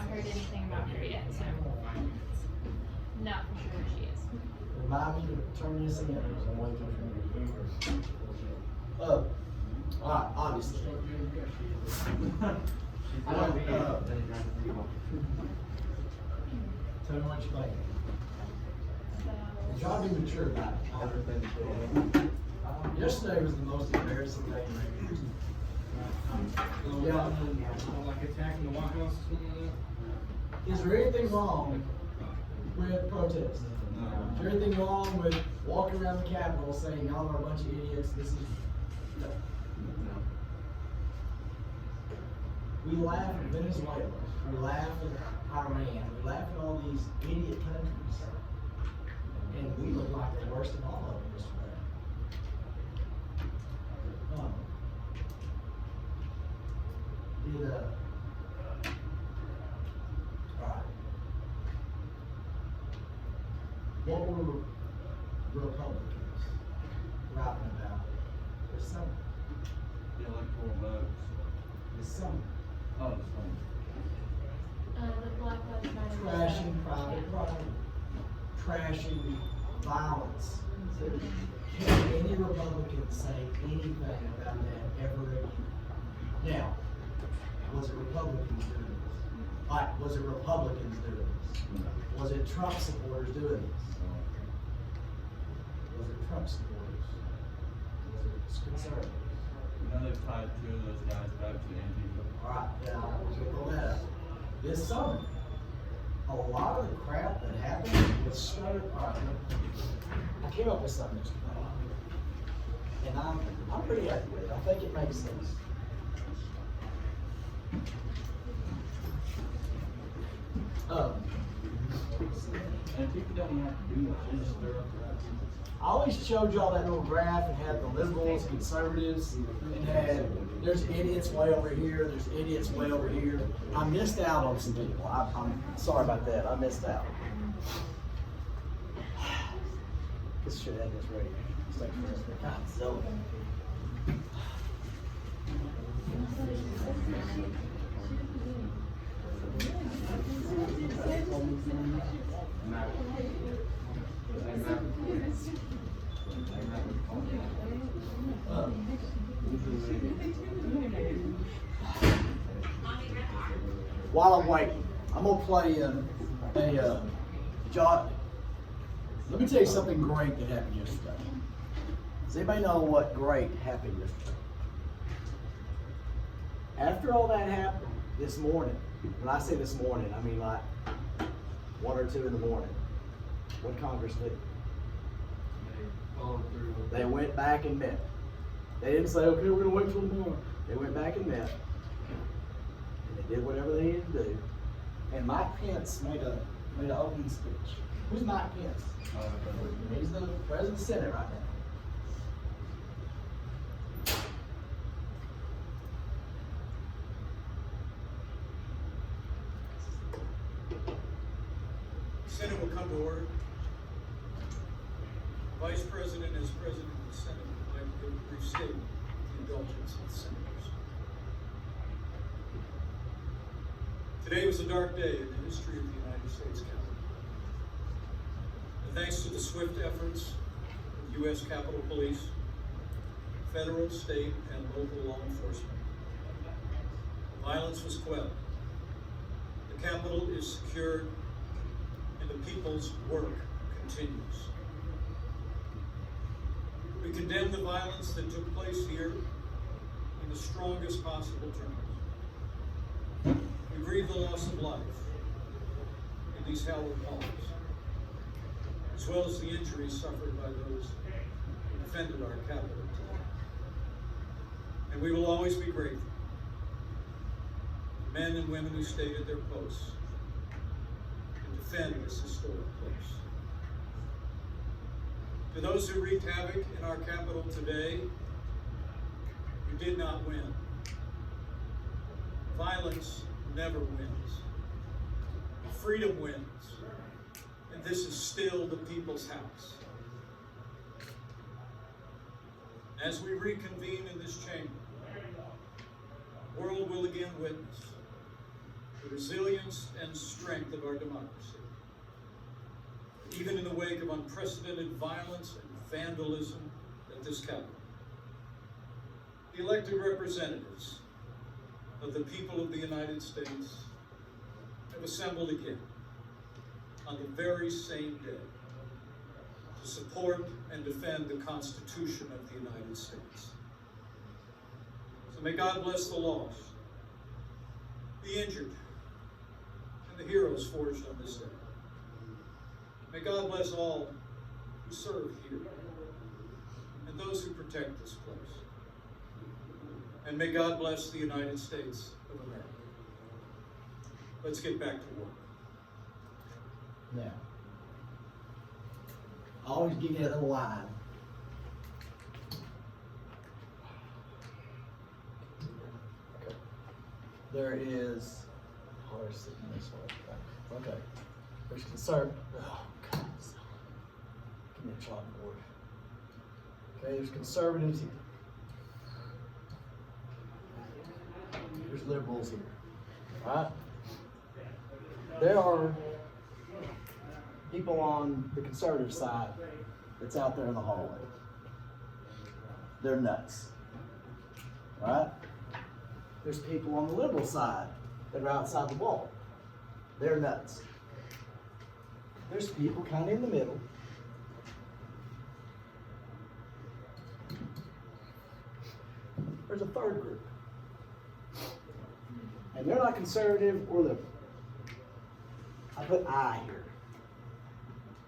heard anything about her yet, so not for sure she is. Remind me to turn this in. I'm waiting for you. Alright, obviously. I don't, tell me what you think. Y'all be mature about it. Yesterday was the most embarrassing day in yeah. Like attacking the White House or something like that? Is there anything wrong with protest? Is there anything wrong with walking around the Capitol saying y'all are a bunch of idiots? This is no. We laugh at Venezuela. We laugh at Iran. We laugh at all these idiot countries. And we look like the worst of all of them yesterday. Alright. What were Republicans rapping about this summer? The electoral votes. This summer. Oh, this one. The Black Lives Matter. Trashing private property. Trashing violence. Can any Republican say anything about that ever again? Now, was it Republicans doing this? Like, was it Republicans doing this? Was it Trump supporters doing this? Was it Trump supporters? Was it conservatives? You know they've tied two of those guys back to Antifa. Alright, now, we'll pull that up. This summer, a lot of the crap that happened was started. Alright, I came up with something yesterday. And I'm pretty happy with it. I think it makes sense. And people don't have to do much, they just stir up the I always showed y'all that little graph and had the liberals, conservatives, and had there's idiots way over here, there's idiots way over here. I missed out on some people. I'm sorry about that. I missed out. This should end this radio. Thanks for this. So. While I'm waiting, I'm gonna play John. Let me tell you something great that happened yesterday. Does anybody know what great happened yesterday? After all that happened this morning, when I say this morning, I mean like 1 or 2 in the morning. What Congress did? They went back and met. They didn't say, okay, we're gonna wait till tomorrow. They went back and met. And they did whatever they needed to do. And Mike Pence made an opening speech. Who's Mike Pence? He's the president of the Senate right now. Senate will come to order. Vice President, as President of the Senate, would like to give a brief statement with the indulgence of the senators. Today was a dark day in the history of the United States Capitol. And thanks to the swift efforts of U.S. Capitol Police, federal, state, and local law enforcement, violence was quelled. The Capitol is secured, and the people's work continues. We condemn the violence that took place here in the strongest possible terms. We grieve the loss of life in these hallowed halls, as well as the injuries suffered by those who defended our Capitol today. And we will always be grateful to men and women who stayed at their posts and defend this historic place. To those who wreaked havoc in our Capitol today, you did not win. Violence never wins. Freedom wins. And this is still the people's house. As we reconvene in this chamber, the world will again witness the resilience and strength of our democracy. Even in the wake of unprecedented violence and vandalism at this Capitol, the elected representatives of the people of the United States have assembled again on the very same day to support and defend the Constitution of the United States. So may God bless the lost, the injured, and the heroes forged on this day. May God bless all who serve here and those who protect this place. And may God bless the United States of America. Let's get back to work. Now, I always give you that little line. Okay. There is, sitting this way. Okay. There's conservative. Oh, God. Give me a chalkboard. Okay, there's conservatives here. There's liberals here. All right? There are people on the conservative side that's out there in the hallway. They're nuts. Right? There's people on the liberal side that are outside the wall. They're nuts. There's people kind of in the middle. There's a third group. And they're not conservative or liberal. I put I here.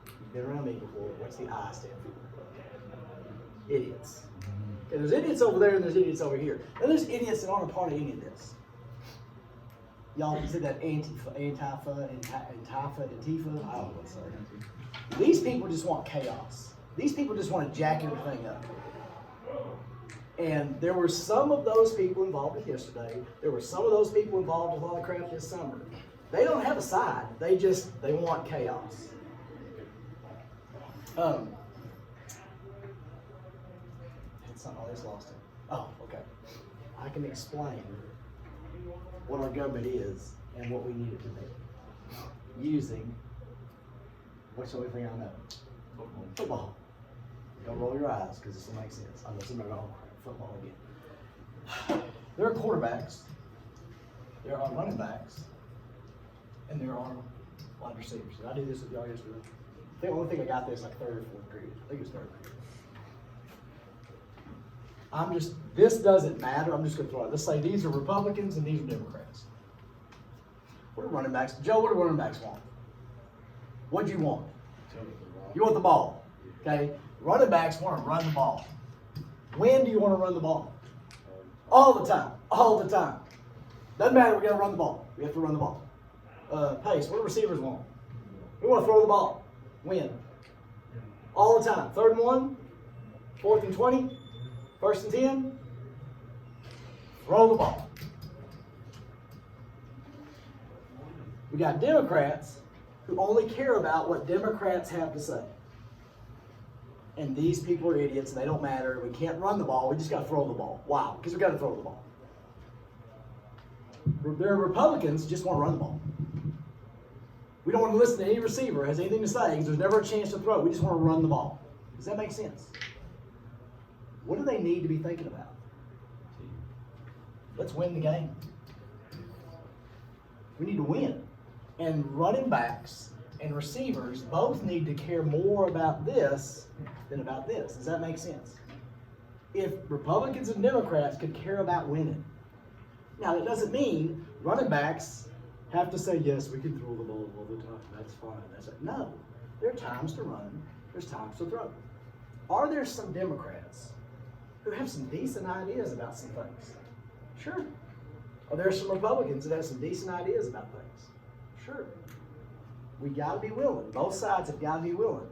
You've been around me before. What's the I stand for? Idiots. Okay, there's idiots over there and there's idiots over here. And there's idiots that aren't a part of any of this. Y'all said that Antifa, I don't know what to say. These people just want chaos. These people just want to jack everything up. And there were some of those people involved with yesterday. There were some of those people involved with a lot of crap this summer. They don't have a side. They want chaos. Had something I just lost it. Oh, okay. I can explain what our government is and what we need it to be using what's the only thing I know? Football. Don't roll your eyes because this will make sense. Unless I'm going football again. There are quarterbacks, there are running backs, and there are wide receivers. Did I do this with y'all yesterday? The only thing I got this like third or fourth grade. I think it was third grade. This doesn't matter. I'm just going to throw it. Let's say these are Republicans and these are Democrats. What are running backs? Joe, what do running backs want? What do you want? You want the ball. Okay? Running backs want to run the ball. When do you want to run the ball? All the time. All the time. Doesn't matter. We got to run the ball. We have to run the ball. Pace. What do receivers want? We want to throw the ball. When? All the time. 3rd and 1. 4th and 20. 1st and 10. Throw the ball. We got Democrats who only care about what Democrats have to say. And these people are idiots and they don't matter. We can't run the ball. We just got to throw the ball. Wow. Because we got to throw the ball. There are Republicans who just want to run the ball. We don't want to listen to any receiver who has anything to say because there's never a chance to throw. We just want to run the ball. Does that make sense? What do they need to be thinking about? Let's win the game. We need to win. And running backs and receivers both need to care more about this than about this. Does that make sense? If Republicans and Democrats could care about winning. Now, that doesn't mean running backs have to say, yes, we can throw the ball all the time. That's fine. No. There are times to run. There's times to throw. Are there some Democrats who have some decent ideas about some things? Sure. Are there some Republicans that have some decent ideas about things? Sure. We got to be willing. Both sides have got to be willing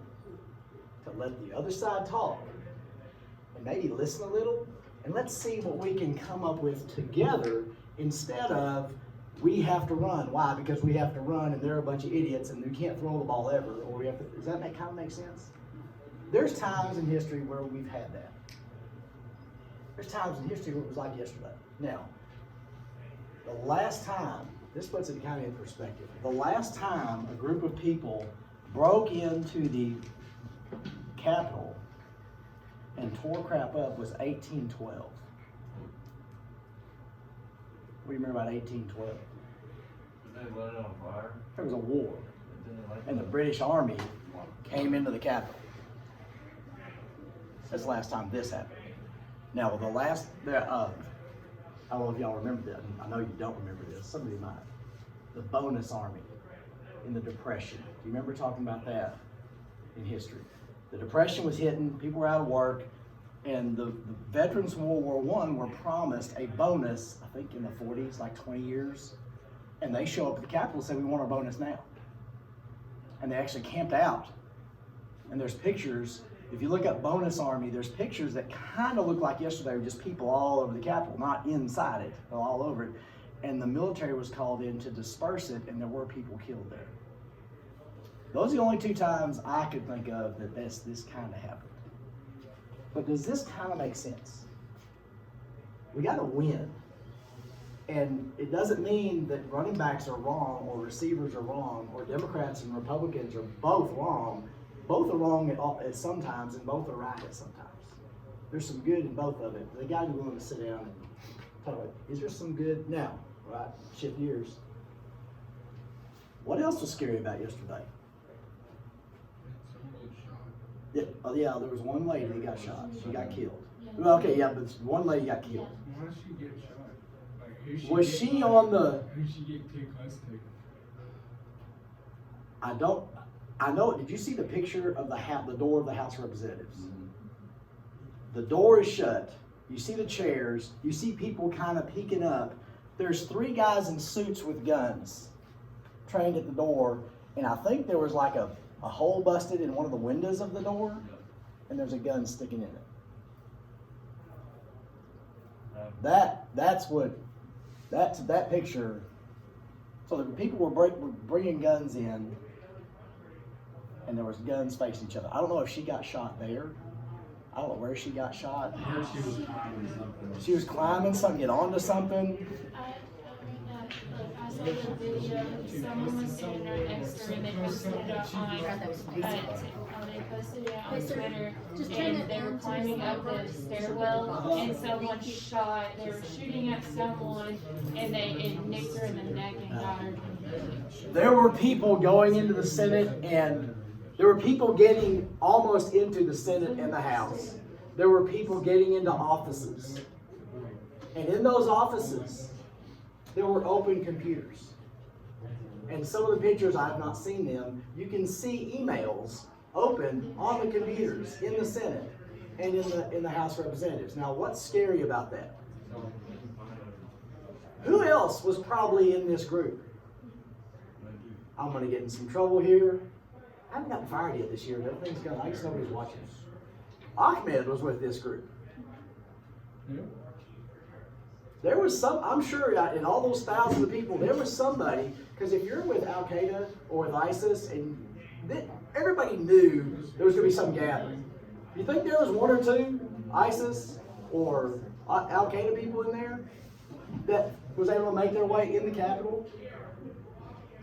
to let the other side talk and maybe listen a little, and let's see what we can come up with together instead of we have to run. Why? Because we have to run and they're a bunch of idiots and we can't throw the ball ever. Or we have to. Does that kind of make sense? There's times in history where we've had that. There's times in history where it was like yesterday. Now, the last time this puts it kind of in perspective. The last time a group of people broke into the Capitol and tore crap up was 1812. What do you remember about 1812? Did they let it on fire? There was a war, Didn't they like and the British Army came into the Capitol. That's the last time this happened. Now, the last, I don't know if y'all remember that. I know you don't remember this. Somebody might. The bonus army in the Depression. Do you remember talking about that in history? The Depression was hitting, people were out of work, and the veterans from World War I were promised a bonus, I think in the 40s, like 20 years. And they show up at the Capitol and say, we want our bonus now. And they actually camped out. And there's pictures, if you look up bonus army, there's pictures that kind of look like yesterday were just people all over the Capitol, not inside it, but all over it. And the military was called in to disperse it, and there were people killed there. Those are the only two times I could think of that this kind of happened. But does this kind of make sense? We got to win. And it doesn't mean that running backs are wrong or receivers are wrong or Democrats and Republicans are both wrong. Both are wrong at sometimes and both are right at sometimes. There's some good in both of it. They got to be willing to sit down and talk about, is there some good? Now, right, shift gears. What else was scary about yesterday? Yeah, oh yeah, there was one lady that got shot. She got killed. Well, okay, yeah, but one lady got killed. Why did she get shot? Like, who Was she on the? Who she get too close to? I know. Did you see the picture of the door of the House of Representatives? The door is shut. You see the chairs. You see people kind of peeking up. There's 3 guys in suits with guns trained at the door, and I think there was like a hole busted in one of the windows of the door, and there's a gun sticking in it. That picture. So the people were bringing guns in, and there was guns facing each other. I don't know if she got shot there. I don't know where she got shot. I heard she was climbing something. She was climbing something, get onto something. I saw the video, someone was standing right next to her and they posted it on Twitter, and they were climbing up the stairwell and someone shot, they were shooting at someone and it nicked her in the neck and got her. There were people going into the Senate, and there were people getting almost into the Senate and the House. There were people getting into offices. And in those offices, there were open computers. And some of the pictures, I have not seen them, you can see emails open on the computers in the Senate and in the House of Representatives. Now, what's scary about that? Who else was probably in this group? I'm going to get in some trouble here. I haven't gotten fired yet this year. Everything's going. I guess nobody's watching. Ahmed was with this group. Yeah. There was some, I'm sure in all those thousands of people, there was somebody, because if you're with Al Qaeda or with ISIS, and everybody knew there was going to be some gathering. You think there was 1 or 2 ISIS or Al Qaeda people in there that was able to make their way in the Capitol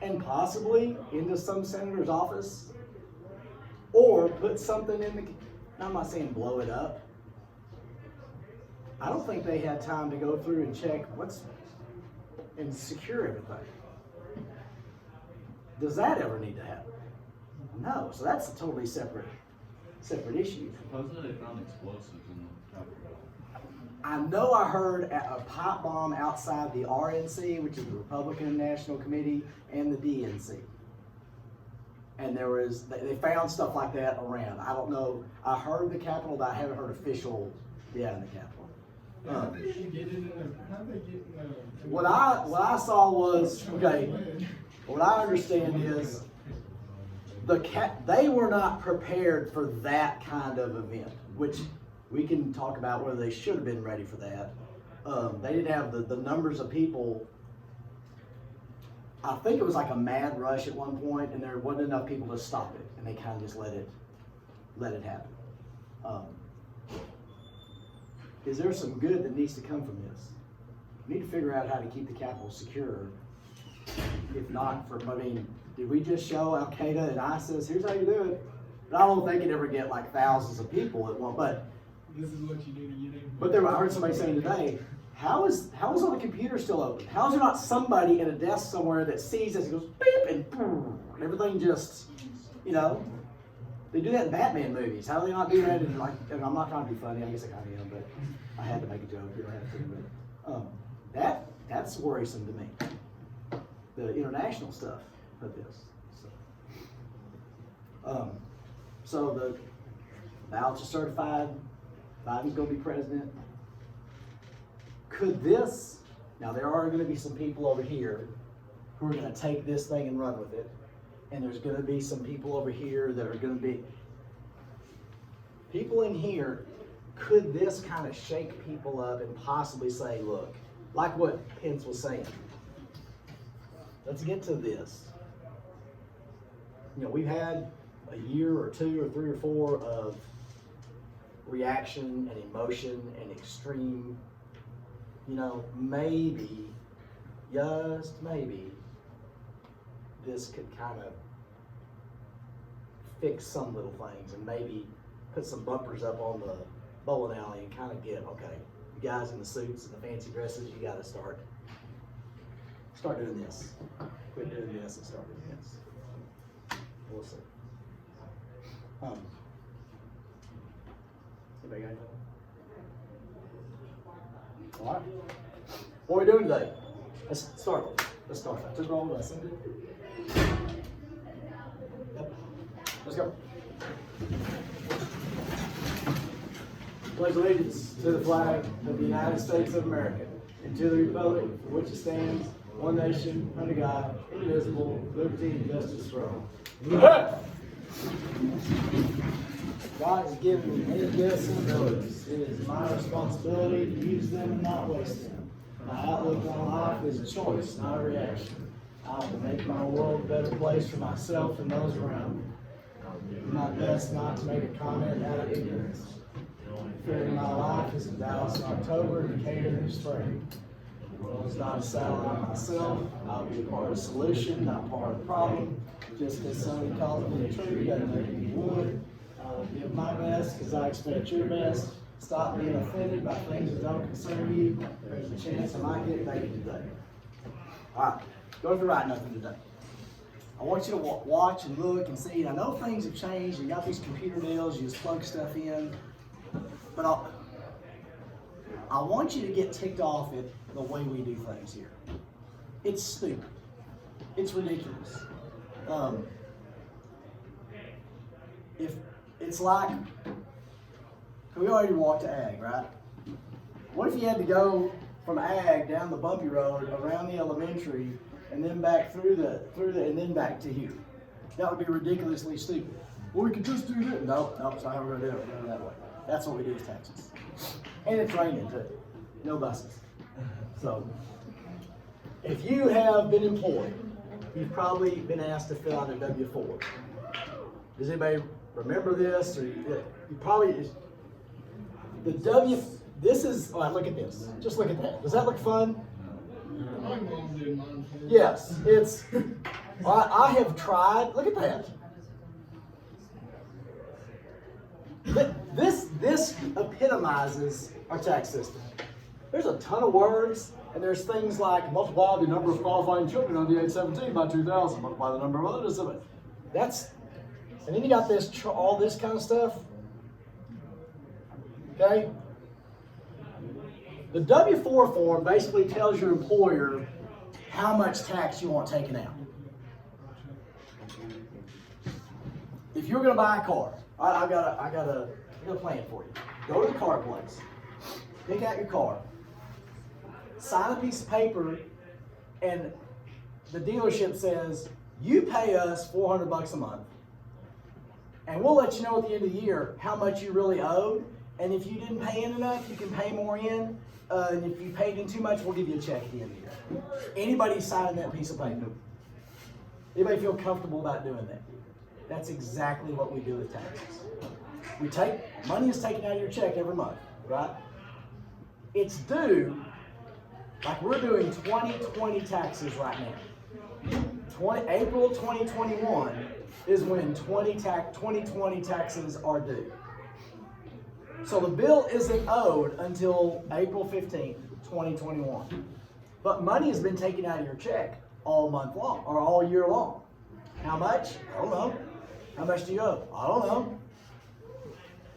and possibly into some senator's office or put something in the, I'm not saying blow it up. I don't think they had time to go through and check and secure everything. Does that ever need to happen? No. So that's a totally separate issue. Supposedly they found explosives in the Capitol. I know I heard a pipe bomb outside the RNC, which is the Republican National Committee, and the DNC. And they found stuff like that around. I don't know. I heard the Capitol, but I haven't heard official, in the Capitol. How did they get in the? What I saw was, okay, what I understand is they were not prepared for that kind of event, which we can talk about whether they should have been ready for that. They didn't have the numbers of people. I think it was like a mad rush at one point, and there wasn't enough people to stop it, and they kind of just let it happen. Is there some good that needs to come from this? We need to figure out how to keep the Capitol secure If not for, I mean, did we just show Al Qaeda and ISIS, here's how you do it? But I don't think they could ever get like thousands of people at one, but This is what you do to get in. But I heard somebody saying today, how is all the computers still open? How is there not somebody at a desk somewhere that sees this and goes beep and boom, and everything just, you know? They do that in Batman movies. How do they not do that in like? And I'm not trying to be funny. I guess I kind of am, but I had to make a joke. You don't have to. But that's worrisome to me. The international stuff of this. So the ballots are certified. Biden's going to be president. Could this, now there are going to be some people over here who are going to take this thing and run with it. And there's going to be some people over here that are going to be, people in here, could this kind of shake people up and possibly say, look, like what Pence was saying, let's get to this. You know, we've had a year or two or 3 or 4 of reaction and emotion and extreme, you know, maybe, just maybe, this could kind of fix some little things and maybe put some bumpers up on the bowling alley and kind of get, okay, you guys in the suits and the fancy dresses, you got to start doing this. Quit doing this and start doing this. We'll see. Anybody got anything? All right. What are we doing today? Let's start. Just roll with us. Yep. Let's go. Pledge allegiance to the flag of the United States of America and to the republic for which it stands, one nation, under God, indivisible, liberty and justice for all. God has given me many gifts and abilities. It is my responsibility to use them and not waste them. My outlook on life is a choice, not a reaction. I have to make my world a better place for myself and those around me. Do my best not to make a comment out of ignorance. Fearing my life is in Dallas in October and Decatur in spring. The world is not a satellite myself. I'll be a part of the solution, not part of the problem. Just because somebody calls me a tree doesn't make me wood. I'll give my best because I expect your best. Stop being offended by things that don't concern you. There's a chance I might get baited today. All right, go to write nothing today. I want you to watch and look and see. I know things have changed. You got these computer deals. You just plug stuff in. But I want you to get ticked off at the way we do things here. It's stupid. It's ridiculous. If it's like, we already walked to Ag, right? What if you had to go from Ag down the bumpy road, around the elementary, and then back through the and then back to here? That would be ridiculously stupid. Well, we could just do that. No, it's not how we're gonna do it. We're doing it that way. That's what we do with Texas. And it's raining too. No buses. So, if you have been employed, you've probably been asked to fill out a W-4. Does anybody remember this? Or you probably, this is, all right, look at this. Just look at that. Does that look fun? My mom did mine too. Yes, it's, I have tried, look at that. This epitomizes our tax system. There's a ton of words, and there's things like multiply the number of qualifying children under the age 17 by 2,000, multiply the number of others. That's, and then you got this, all this kind of stuff. Okay? The W-4 form basically tells your employer how much tax you want taken out. If you're going to buy a car, I got a plan for you. Go to the car place, pick out your car, sign a piece of paper, and the dealership says, you pay us $400 a month, and we'll let you know at the end of the year how much you really owed, and if you didn't pay in enough, you can pay more in, and if you paid in too much, we'll give you a check at the end of the year. Anybody signing that piece of paper? Anybody feel comfortable about doing that? That's exactly what we do with taxes. Money is taken out of your check every month, right? It's due, like we're doing 2020 taxes right now. April 2021 is when 2020 taxes are due. So the bill isn't owed until April 15th, 2021. But money has been taken out of your check all month long, or all year long. How much? I don't know. How much do you owe? I don't know.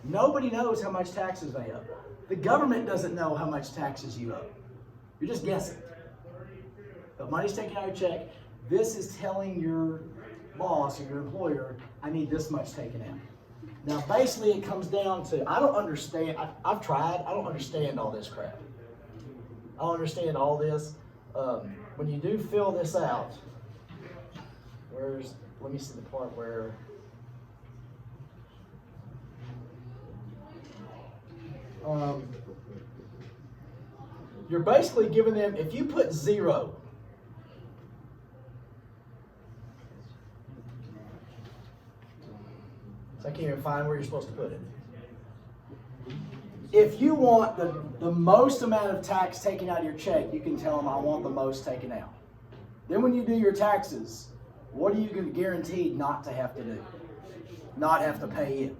Nobody knows how much taxes they owe. The government doesn't know how much taxes you owe. You're just guessing. But money's taken out of your check. This is telling your boss or your employer, I need this much taken out. Now, basically, it comes down to, I don't understand. I've tried. I don't understand all this crap. I don't understand all this. When you do fill this out, let me see the part where, you're basically giving them, if you put 0, so I can't even find where you're supposed to put it. If you want the most amount of tax taken out of your check, you can tell them, I want the most taken out. Then when you do your taxes, what are you going to guarantee not to have to do? Not have to pay in.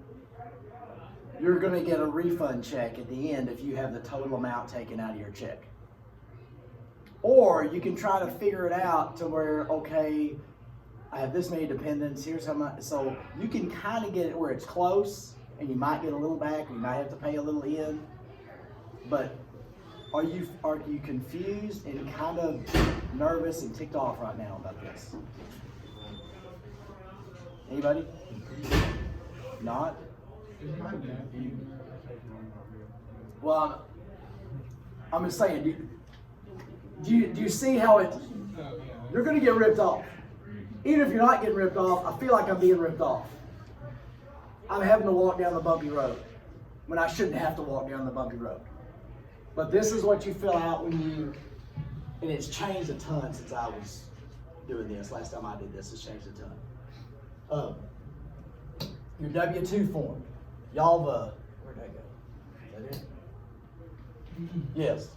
You're going to get a refund check at the end if you have the total amount taken out of your check. Or you can try to figure it out to where, okay, I have this many dependents, here's how much. So you can kind of get it where it's close, and you might get a little back, you might have to pay a little in. But are you confused and kind of nervous and ticked off right now about this? Anybody? Not? Well, I'm just saying, do you see how you're going to get ripped off? Even if you're not getting ripped off, I feel like I'm being ripped off. I'm having to walk down the bumpy road when I shouldn't have to walk down the bumpy road. But this is what you fill out and it's changed a ton since I was doing this. Last time I did this, it's changed a ton. Your W-2 form. Y'all, where'd that go? Is that it? Yes.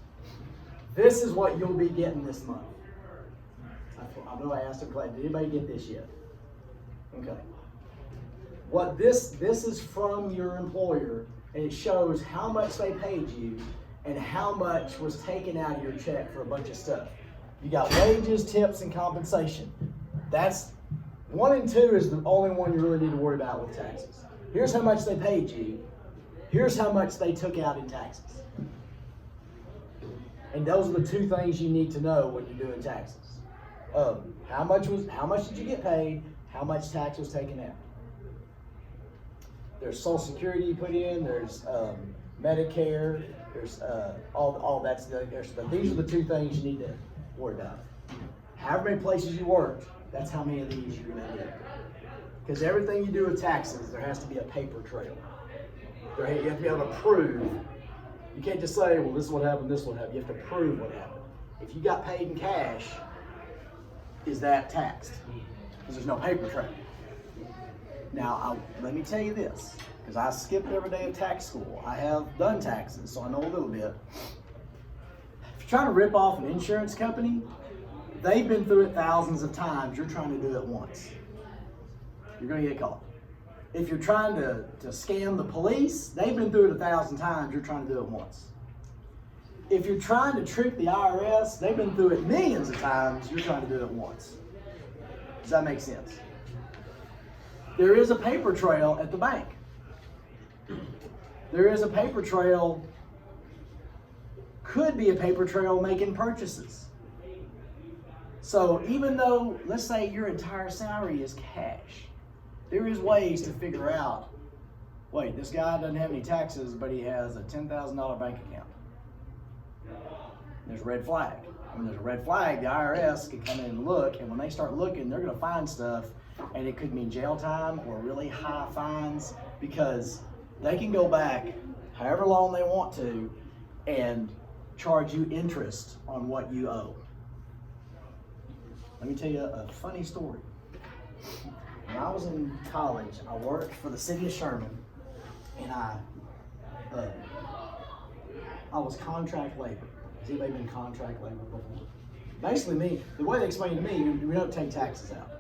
This is what you'll be getting this month. I know I asked him, did anybody get this yet? Okay. What this is from your employer, and it shows how much they paid you and how much was taken out of your check for a bunch of stuff. You got wages, tips, and compensation. That's 1 and 2 is the only one you really need to worry about with taxes. Here's how much they paid you. Here's how much they took out in taxes. And those are the 2 things you need to know when you're doing taxes. How much did you get paid? How much tax was taken out? There's Social Security you put in. There's Medicare. There's all that's these are the 2 things you need to worry about. However many places you worked, that's how many of these you're going to get. Because everything you do with taxes, there has to be a paper trail. You have to be able to prove. You can't just say, well, this is what happened, this is what happened. You have to prove what happened. If you got paid in cash, is that taxed? Because there's no paper trail. Now, let me tell you this, because I skipped every day of tax school. I have done taxes, so I know a little bit. If you're trying to rip off an insurance company, they've been through it thousands of times. You're trying to do it once. You're going to get caught. If you're trying to scam the police, they've been through it 1,000 times. You're trying to do it once. If you're trying to trick the IRS, they've been through it millions of times. You're trying to do it once. Does that make sense? There is a paper trail at the bank. There is a paper trail, could be a paper trail making purchases. So even though, let's say your entire salary is cash, there is ways to figure out, wait, this guy doesn't have any taxes, but he has a $10,000 bank account. There's a red flag. When there's a red flag, the IRS can come in and look, and when they start looking, they're going to find stuff, and it could mean jail time or really high fines, because they can go back however long they want to and charge you interest on what you owe. Let me tell you a funny story. When I was in college, I worked for the city of Sherman, and I was contract labor. Has anybody been contract labor before? basically the way they explained it to me, we don't take taxes out.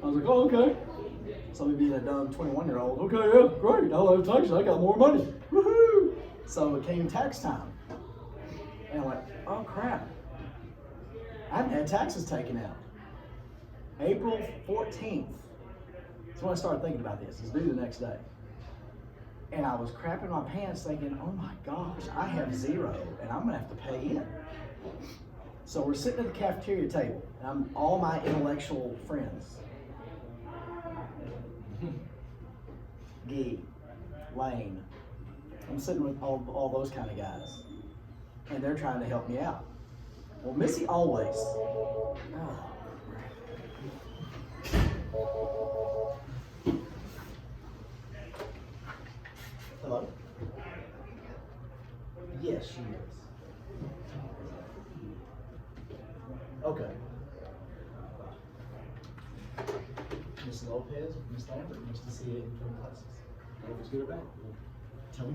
I was like, oh, okay. So me being a dumb 21-year-old, okay, yeah, great, I'll have taxes, I got more money, woohoo! So it came tax time. And I went, oh crap, I haven't had taxes taken out. April 14th. That's when I started thinking about this. It's due the next day. And I was crapping my pants thinking, oh my gosh, I have zero and I'm gonna have to pay in. So we're sitting at the cafeteria table, and I'm all my intellectual friends. Gee, Lane. I'm sitting with all those kind of guys. And they're trying to help me out. Well, Missy always. Oh, hello? Yes, she is. Okay. Miss Lopez, Miss Lambert, nice to see you in different classes. I don't know if it's good or bad. Tell me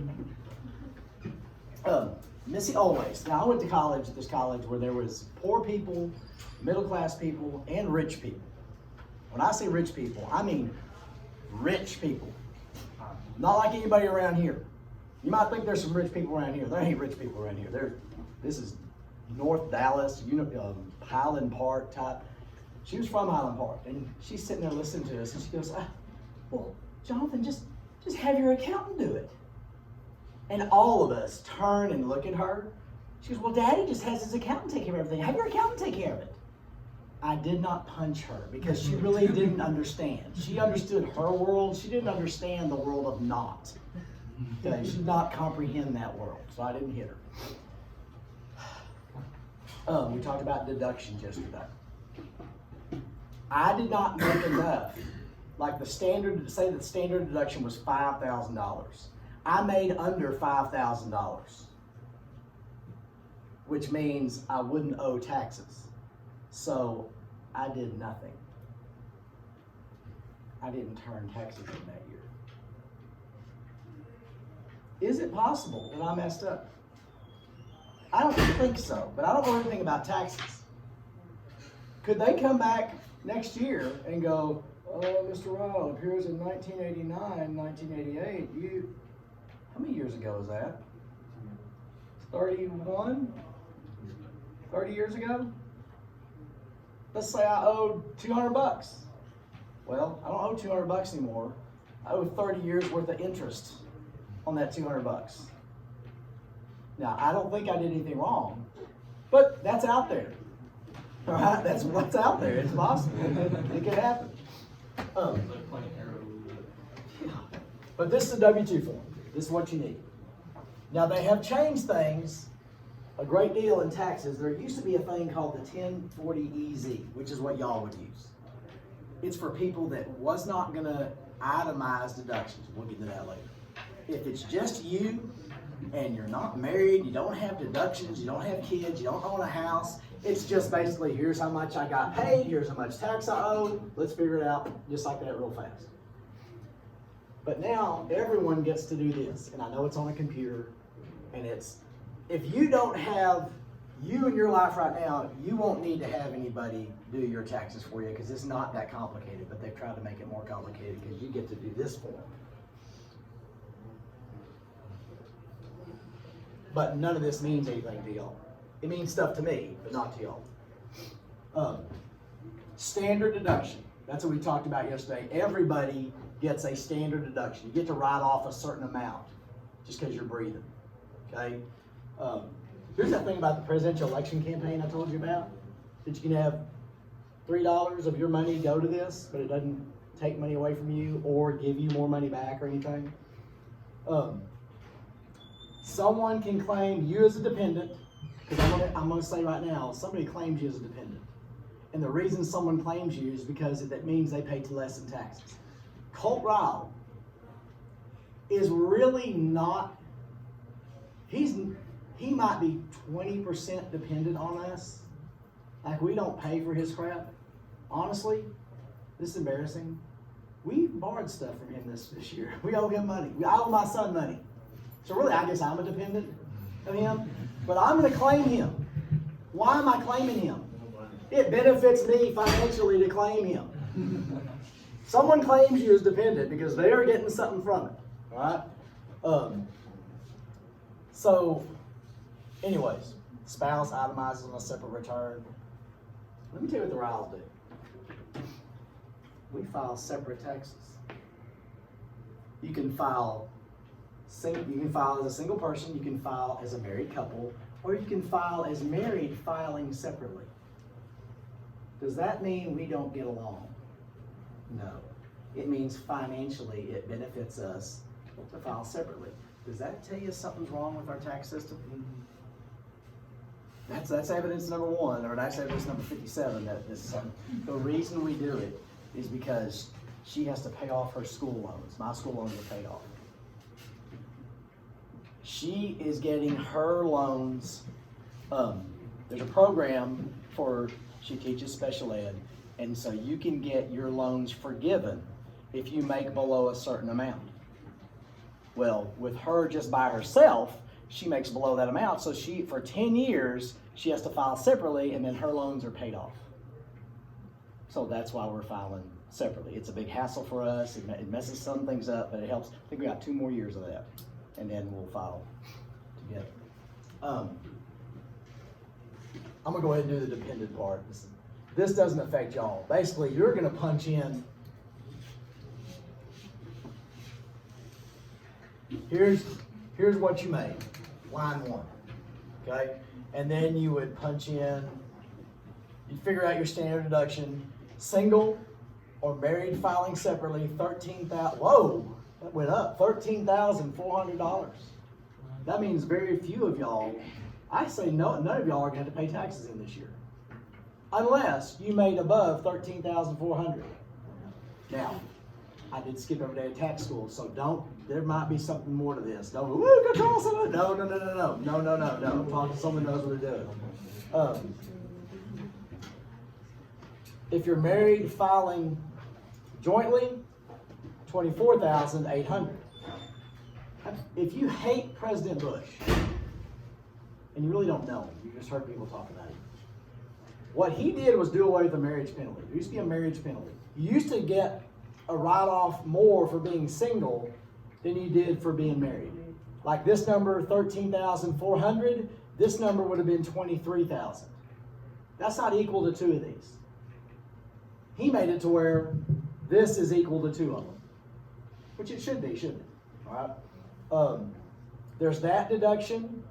more. Missy always. Now I went to college at this college where there was poor people, middle class people, and rich people. When I say rich people, I mean rich people. Not like anybody around here. You might think there's some rich people around here. There ain't rich people around here. This is North Dallas, Highland Park type. She was from Highland Park, and she's sitting there listening to us, and she goes, well, Jonathan, just have your accountant do it. And all of us turn and look at her. She goes, well, Daddy just has his accountant take care of everything. Have your accountant take care of it. I did not punch her because she really didn't understand. She understood her world. She didn't understand the world of not. Okay? She did not comprehend that world, so I didn't hit her. We talked about deductions yesterday. I did not make enough. Like say the standard deduction was $5,000. I made under $5,000, which means I wouldn't owe taxes. So I did nothing. I didn't turn taxes in that year. Is it possible that I messed up? I don't think so, but I don't know anything about taxes. Could they come back next year and go, oh, Mr. Ryle, it appears in 1989, 1988, how many years ago was that? 31? 30 years ago? Let's say I owed $200. Well, I don't owe $200 anymore. I owe 30 years worth of interest on that $200. Now, I don't think I did anything wrong, but that's out there. All right, that's what's out there. It's possible. It could happen. But this is a W-2 form. This is what you need. Now, they have changed things a great deal in taxes. There used to be a thing called the 1040EZ, which is what y'all would use. It's for people that was not going to itemize deductions. We'll get to that later. If it's just you and you're not married, you don't have deductions, you don't have kids, you don't own a house, it's just basically here's how much I got paid, here's how much tax I owe, let's figure it out just like that real fast. But now everyone gets to do this, and I know it's on a computer, and if you don't have you in your life right now, you won't need to have anybody do your taxes for you because it's not that complicated, but they've tried to make it more complicated because you get to do this form. But none of this means anything to y'all. It means stuff to me, but not to y'all. Standard deduction. That's what we talked about yesterday. Everybody gets a standard deduction. You get to write off a certain amount just because you're breathing. Okay? Here's that thing about the presidential election campaign I told you about. That you can have $3 of your money go to this, but it doesn't take money away from you or give you more money back or anything. Someone can claim you as a dependent, because I'm going to say right now, somebody claims you as a dependent. And the reason someone claims you is because that means they pay less in taxes. Colt Ryle is really not, he might be 20% dependent on us. Like we don't pay for his crap. Honestly, this is embarrassing. We borrowed stuff from him this year. We owe him money. I owe my son money. So really, I guess I'm a dependent of him. But I'm going to claim him Why am I claiming him? It benefits me financially to claim him. Someone claims you as dependent because they are getting something from it, all right? So, anyways, spouse itemizes on a separate return. Let me tell you what the Riles do. We file separate taxes. You can file as a single person, you can file as a married couple, or you can file as married filing separately. Does that mean we don't get along? No. It means financially it benefits us to file separately. Does that tell you something's wrong with our tax system? That's evidence number one, or that's evidence number 57 that this is something. The reason we do it is because she has to pay off her school loans. My school loans are paid off. She is getting her loans. There's a program she teaches special ed, and so you can get your loans forgiven if you make below a certain amount. Well, with her just by herself, she makes below that amount, so for 10 years, she has to file separately, and then her loans are paid off. So that's why we're filing separately. It's a big hassle for us. It messes some things up, but it helps. I think we got 2 more years of that, and then we'll file together. I'm gonna go ahead and do the dependent part. This doesn't affect y'all. Basically, you're gonna punch in. Here's what you made, line 1, okay? And then you would punch in, you'd figure out your standard deduction, single or married filing separately, whoa, that went up, $13,400. That means very few of y'all, I say none of y'all are gonna have to pay taxes in this year. Unless you made above $13,400. Now, I did skip every day of tax school, so there might be something more to this. Don't, control someone. No. Talk to someone who knows what they're doing. If you're married filing jointly, $24,800. If you hate President Bush, and you really don't know him, you just heard people talk about him, what he did was do away with the marriage penalty. There used to be a marriage penalty. You used to get a write-off more for being single than you did for being married. Like this number, 13,400, this number would have been 23,000. That's not equal to 2 of these. He made it to where this is equal to 2 of them, which it should be, shouldn't it? All right. There's that deduction,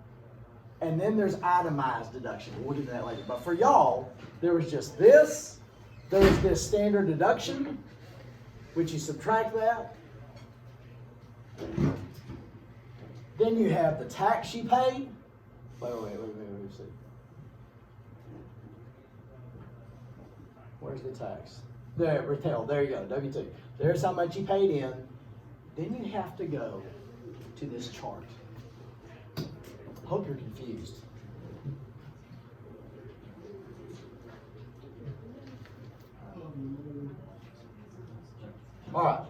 and then there's itemized deduction. We'll get to that later. But for y'all, there was just this. There's this standard deduction, which you subtract that. Then you have the tax she paid. Wait. See. Where's the tax? There, retail. There you go. W2. There's how much you paid in. Then you have to go to this chart. Hope you're confused. All right.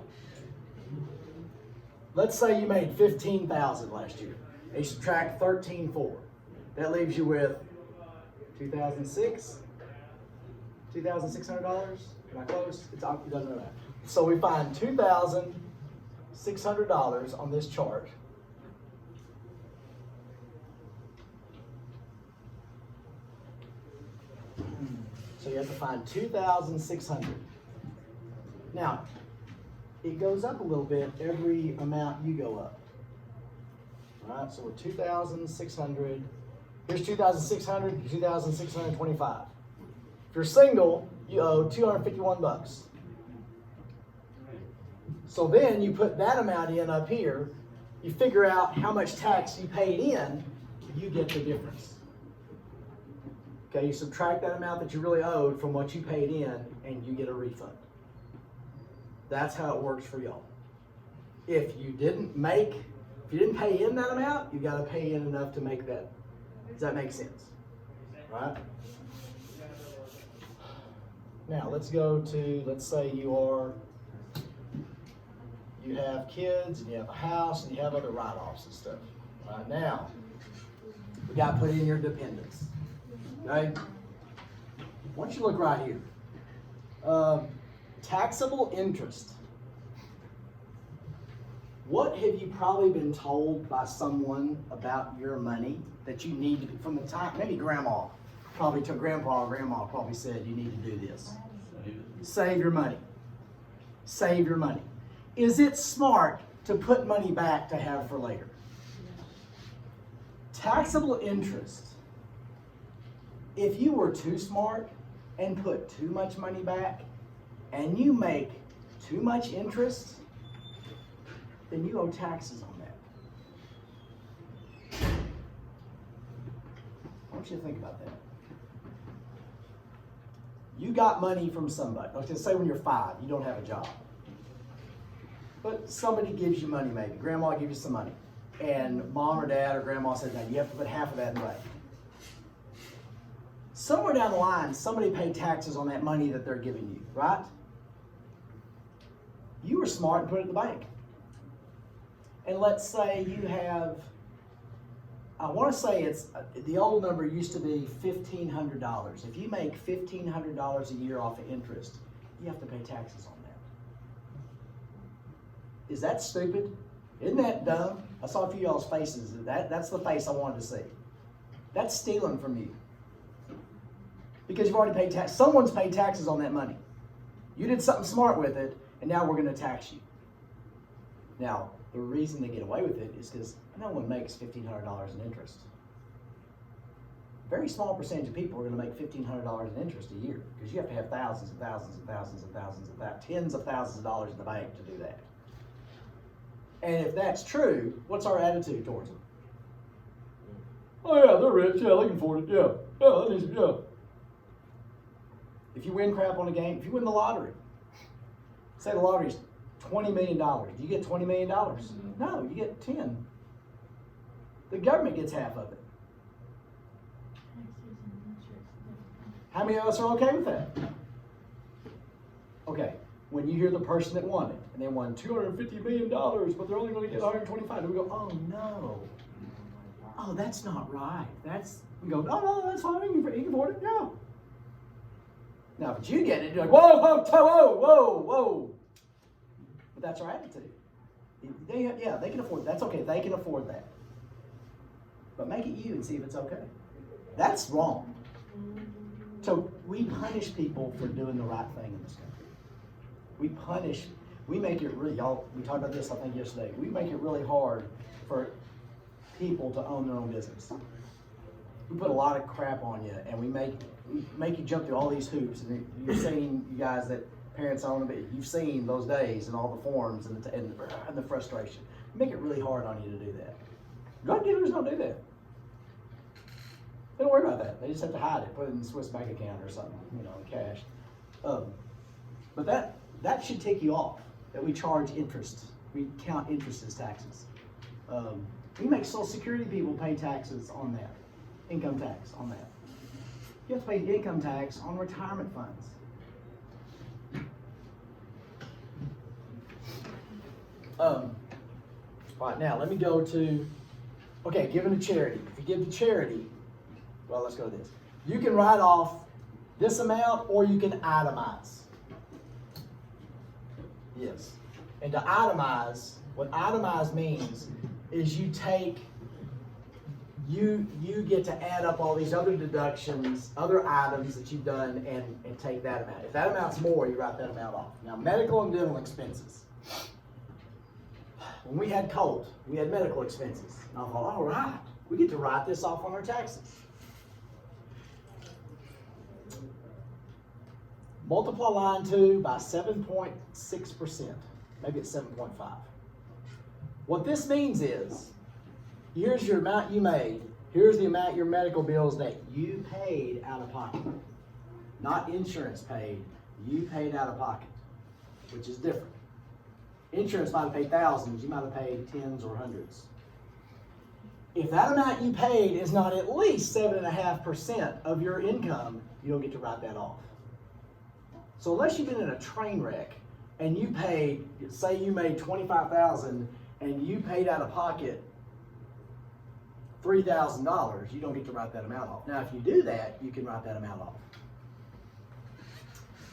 Let's say you made $15,000 last year. And you subtract $13,400. That leaves you with $2,600. Am I close? It doesn't matter. So we find $2,600 on this chart. So you have to find $2,600. Now, it goes up a little bit every amount you go up. All right, so we're 2,600. Here's 2,600, 2,625. If you're single, you owe $251. So then you put that amount in up here, you figure out how much tax you paid in, you get the difference. Okay, you subtract that amount that you really owed from what you paid in, and you get a refund. That's how it works for y'all. If you didn't pay in that amount, you got to pay in enough to make that. Does that make sense? Right? Now let's go to, let's say you have kids and you have a house and you have other write-offs and stuff. Right now, we got to put in your dependents. Okay? Why don't you look right here? Taxable interest. What have you probably been told by someone about your money that you need to be, from the time, maybe grandma, probably to grandpa or grandma probably said you need to do this. Save your money. Save your money. Is it smart to put money back to have for later? Taxable interest. If you were too smart and put too much money back and you make too much interest, then you owe taxes on that. I want you to think about that. You got money from somebody. Let's say when you're 5, you don't have a job. But somebody gives you money maybe. Grandma gives you some money. And mom or dad or grandma says, no, you have to put half of that in the bank. Somewhere down the line, somebody paid taxes on that money that they're giving you, right? You were smart and put it in the bank. And let's say you have, I want to say it's, the old number used to be $1,500. If you make $1,500 a year off of interest, you have to pay taxes on that. Is that stupid? Isn't that dumb? I saw a few of y'all's faces. That's the face I wanted to see. That's stealing from you. Because you've already paid tax. Someone's paid taxes on that money. You did something smart with it, and now we're going to tax you. Now, the reason they get away with it is because no one makes $1,500 in interest. A very small percentage of people are going to make $1,500 in interest a year because you have to have thousands and thousands and thousands and thousands of that, tens of thousands of dollars in the bank to do that. And if that's true, what's our attitude towards them? Oh yeah, they're rich. Yeah, they can afford it. Yeah, that needs, yeah. If you win crap on a game, if you win the lottery, say the lottery's $20 million. Do you get $20 million? No, you get 10. The government gets half of it. How many of us are okay with that? Okay, when you hear the person that won it, and they won $250 million, but they're only going to get 125, we go, oh no. Oh, that's not right. We go, no, that's fine, you can afford it, yeah. Now, if you get it, you're like, whoa. But that's our attitude. They can afford it. That's okay. They can afford that. But make it you and see if it's okay. That's wrong. So we punish people for doing the right thing in this country. We make it really, we talked about this I think yesterday. We make it really hard for people to own their own business. We put a lot of crap on you, and we make you jump through all these hoops. And you're seeing, you guys that parents own them, you've seen those days and all the forms and the frustration. We make it really hard on you to do that. Drug dealers don't do that. They don't worry about that. They just have to hide it, put it in the Swiss bank account or something, cash. But that should take you off, that we charge interest. We count interest as taxes. We make Social Security people pay taxes on that. Income tax on that. You have to pay income tax on retirement funds. Right, now let me go to, giving to charity. If you give to charity, well, let's go to this. You can write off this amount or you can itemize. Yes. And to itemize, what itemize means is you get to add up all these other deductions, other items that you've done and take that amount. If that amount's more, you write that amount off. Now, medical and dental expenses. When we had Colt, we had medical expenses. And I thought, all right, we get to write this off on our taxes. Multiply line 2 by 7.6%. Maybe it's 7.5. What this means is, here's your amount you made. Here's the amount your medical bills that you paid out of pocket. Not insurance paid. You paid out of pocket, which is different. Insurance might have paid thousands. You might have paid tens or hundreds. If that amount you paid is not at least 7.5% of your income, you don't get to write that off. So unless you've been in a train wreck and you paid, say you made $25,000 and you paid out of pocket $3,000, you don't get to write that amount off. Now, if you do that, you can write that amount off.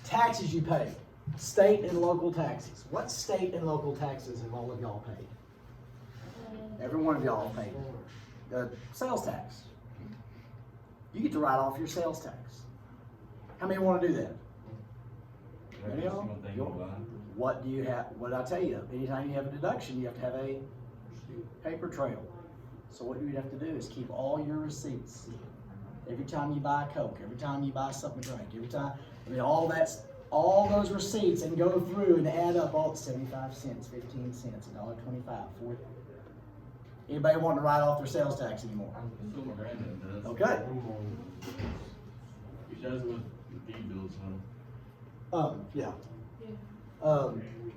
Taxes you pay, state and local taxes. What state and local taxes have all of y'all paid? Every one of y'all paid. Sales tax. You get to write off your sales tax. How many want to do that? Every Any of single them? thing you buy. What do you have? What did I tell you? Anytime you have a deduction, you have to have a paper trail. So what you have to do is keep all your receipts. Every time you buy a Coke, every time you buy something to drink, every time, all those receipts, and go through and add up all 75 cents, 15 cents, $1.25, 40. Anybody want to write off their sales tax anymore? That's what my granddad does. Okay. He does it with the deed bills, huh? Yeah.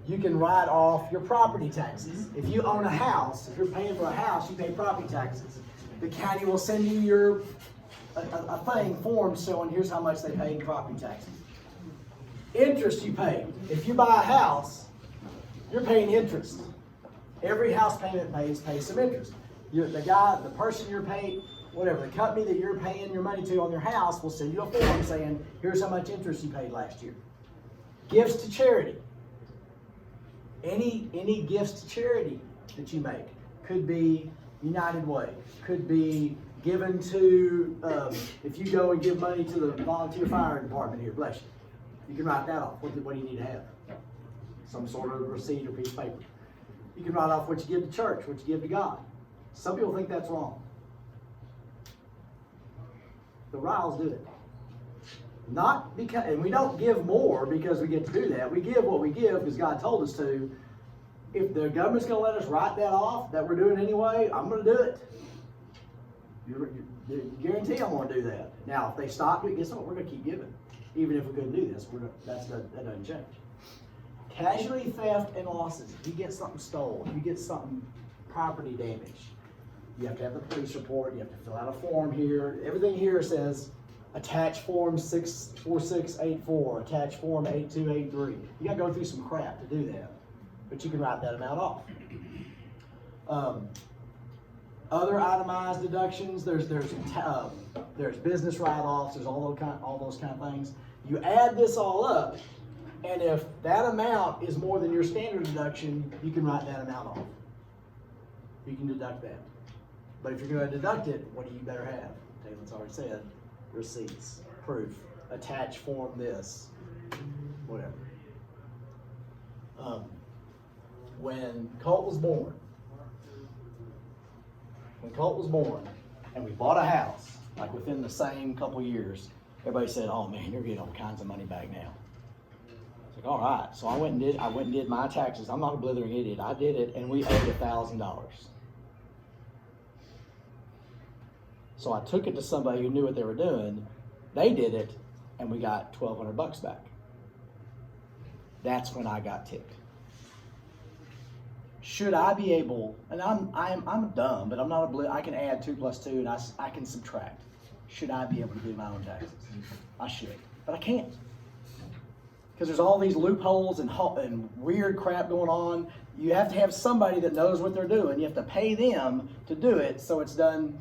You can write off your property taxes. If you own a house, if you're paying for a house, you pay property taxes. The county will send you a form showing here's how much they paid in property taxes. Interest you pay. If you buy a house, you're paying interest. Every house payment pays some interest. The person you're paying, whatever, the company that you're paying your money to on your house will send you a form saying, here's how much interest you paid last year. Gifts to charity. Any gifts to charity that you make could be United Way, could be given to, if you go and give money to the volunteer fire department here, bless you. You can write that off. What do you need to have? Some sort of receipt or piece of paper. You can write off what you give to church, what you give to God. Some people think that's wrong. The Riles do it. Not because, and we don't give more because we get to do that. We give what we give because God told us to. If the government's going to let us write that off, that we're doing anyway, I'm going to do it. You guarantee I'm going to do that. Now, if they stop it, guess what? We're going to keep giving. Even if we couldn't do this, that doesn't change. Casualty, theft, and losses. If you get something stolen, if you get something property damage, you have to have the police report, you have to fill out a form here. Everything here says attach form 64684, attach form 8283. You got to go through some crap to do that, but you can write that amount off. Other itemized deductions, there's business write-offs, there's all those kind of things. You add this all up, and if that amount is more than your standard deduction, you can write that amount off. You can deduct that. But if you're going to deduct it, what do you better have? Taylor's already said, receipts, proof, attach form this, whatever. When Colt was born, and we bought a house, like within the same couple years, everybody said, "Oh man, you're getting all kinds of money back now." It's like, all right. So I went and did my taxes. I'm not a blithering idiot. I did it, and we owed $1,000. So I took it to somebody who knew what they were doing. They did it, and we got $1,200 back. That's when I got ticked. Should I be able, and I'm dumb, but I'm not I can add 2 + 2 and I can subtract. Should I be able to do my own taxes? I should, but I can't. Because there's all these loopholes and weird crap going on. You have to have somebody that knows what they're doing. You have to pay them to do it so it's done,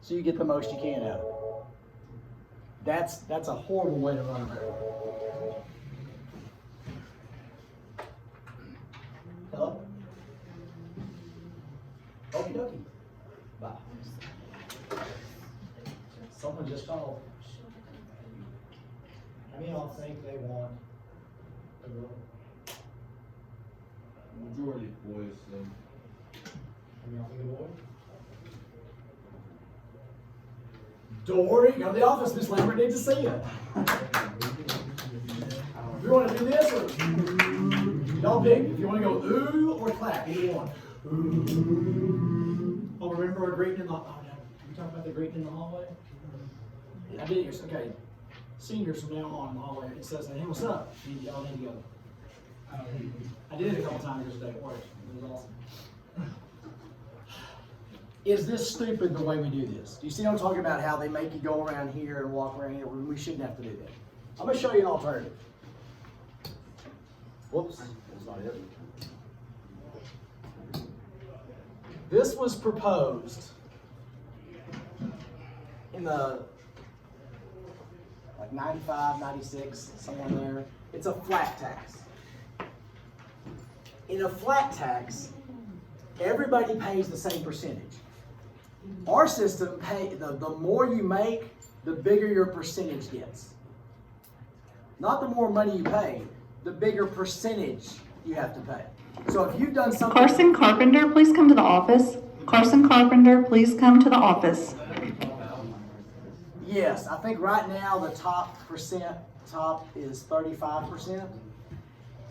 so you get the most you can out of it. That's a horrible way to run America. Hello? Okie dokie. Bye. Someone just called. How many of y'all think they want a girl? Majority boys, so. How many of y'all think a boy? Dory, go to the office, Miss Lambert needs to see you. You want to do this or y'all pick? If you want to go ooh or clap, either one. Ooh. Oh, remember our greeting in the you talking about the greeting in the hallway? I did it. Okay, seniors from now on in the hallway. It says, "Hey, what's up?" Y'all need to go. I did it a couple times yesterday at work. It was awesome. Is this stupid the way we do this? Do you see what I'm talking about? How they make you go around here and walk around here when we shouldn't have to do that. I'm going to show you an alternative. Whoops, that's not it. This was proposed in the like 95, 96, somewhere in there. It's a flat tax. In a flat tax, everybody pays the same percentage. Our system, the more you make, the bigger your percentage gets. Not the more money you pay, the bigger percentage you have to pay. So if you've done something... Carson Carpenter, please come to the office. Carson Carpenter, please come to the office. Yes, I think right now the top is 35%.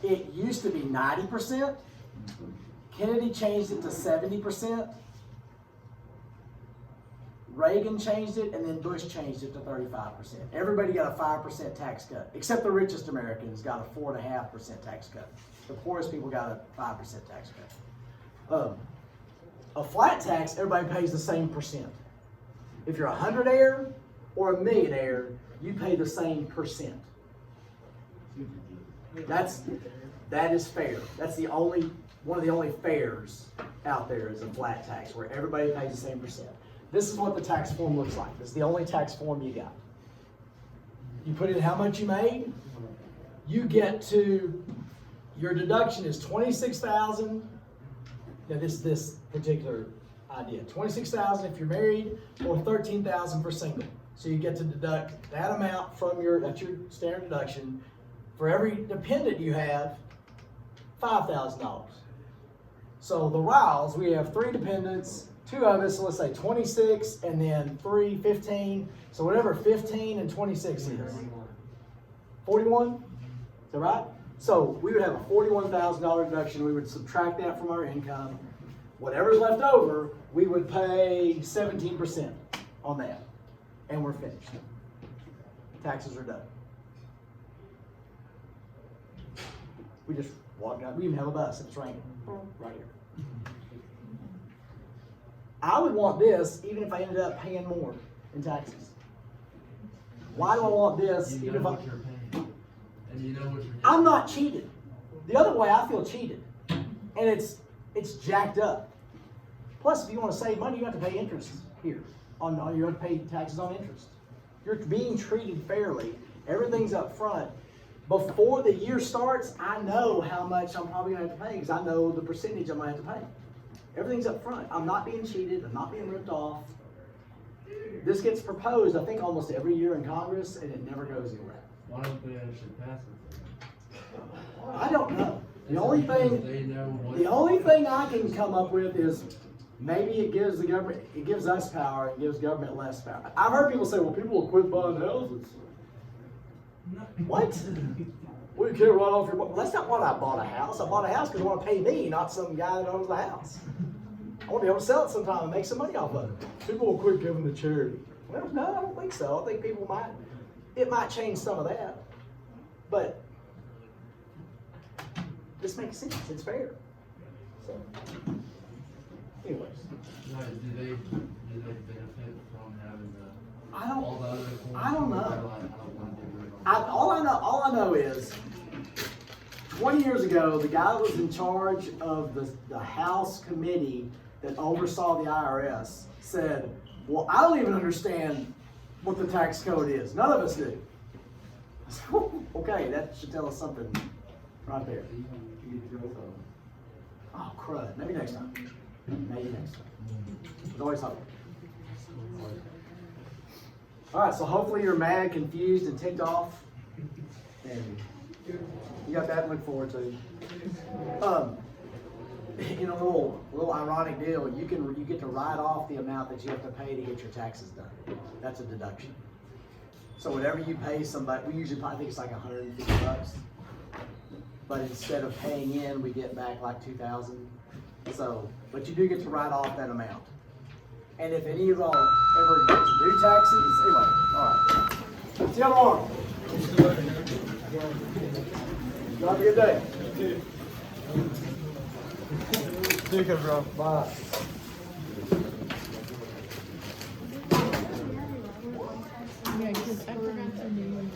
It used to be 90%. Kennedy changed it to 70%. Reagan changed it, and then Bush changed it to 35%. Everybody got a 5% tax cut, except the richest Americans got a 4.5% tax cut. The poorest people got a 5% tax cut. A flat tax, everybody pays the same percent. If you're a hundredaire or a millionaire, you pay the same percent. That is fair. That's one of the only fairs out there is a flat tax where everybody pays the same percent. This is what the tax form looks like. This is the only tax form you got. You put in how much you made. You get to, your deduction is $26,000. Now this particular idea, $26,000 if you're married, or $13,000 for single. So you get to deduct that amount from that's your standard deduction. For every dependent you have, $5,000. So the Riles, we have 3 dependents, 2 of us, so let's say 26, and then 3, 15. So whatever 15 and 26 is. 41? Is that right? So we would have a $41,000 deduction. We would subtract that from our income. Whatever's left over, we would pay 17% on that. And we're finished. Taxes are done. We just walk out. We even have a bus if it's raining. Right here. I would want this even if I ended up paying more in taxes. Why do I want this even if what you're paying. And you know what you're I'm not cheated. The other way I feel cheated. And it's jacked up. Plus, if you want to save money, you have to pay interest here. You have to pay taxes on interest. You're being treated fairly. Everything's up front. Before the year starts, I know how much I'm probably going to have to pay because I know the percentage I'm going to have to pay. Everything's up front. I'm not being cheated. I'm not being ripped off. This gets proposed, I think, almost every year in Congress, and it never goes anywhere. Why don't they actually pass it? I don't know. The only thing I can come up with is maybe it gives the government, it gives us power, it gives government less power. I've heard people say, well, people will quit buying houses. What? Well, you can't write off your money. Well, that's not why I bought a house. I bought a house because they want to pay me, not some guy that owns the house. I want to be able to sell it sometime and make some money off of it. People will quit giving to charity. Well, no, I don't think so. I think it might change some of that. But this makes sense. It's fair. So, anyways. No, do they benefit from having I all the other forms? don't know. I don't want to get rid of them. All I know is 20 years ago, the guy that was in charge of the House committee that oversaw the IRS said, well, I don't even understand what the tax code is. None of us do. I said, okay, that should tell us something right there. Oh, crud. Maybe next time. Maybe next time. There's always hope. All right, so hopefully you're mad, confused, and ticked off. And you got that to look forward to. In a little ironic deal, you get to write off the amount that you have to pay to get your taxes done. That's a deduction. So whatever you pay somebody, we usually I think it's like $150. But instead of paying in, we get back like $2,000. So, but you do get to write off that amount. And if any of y'all ever get to do taxes, anyway, all right. See you tomorrow. You have a good day. See you, bro. Bye. Yeah, because I forgot to name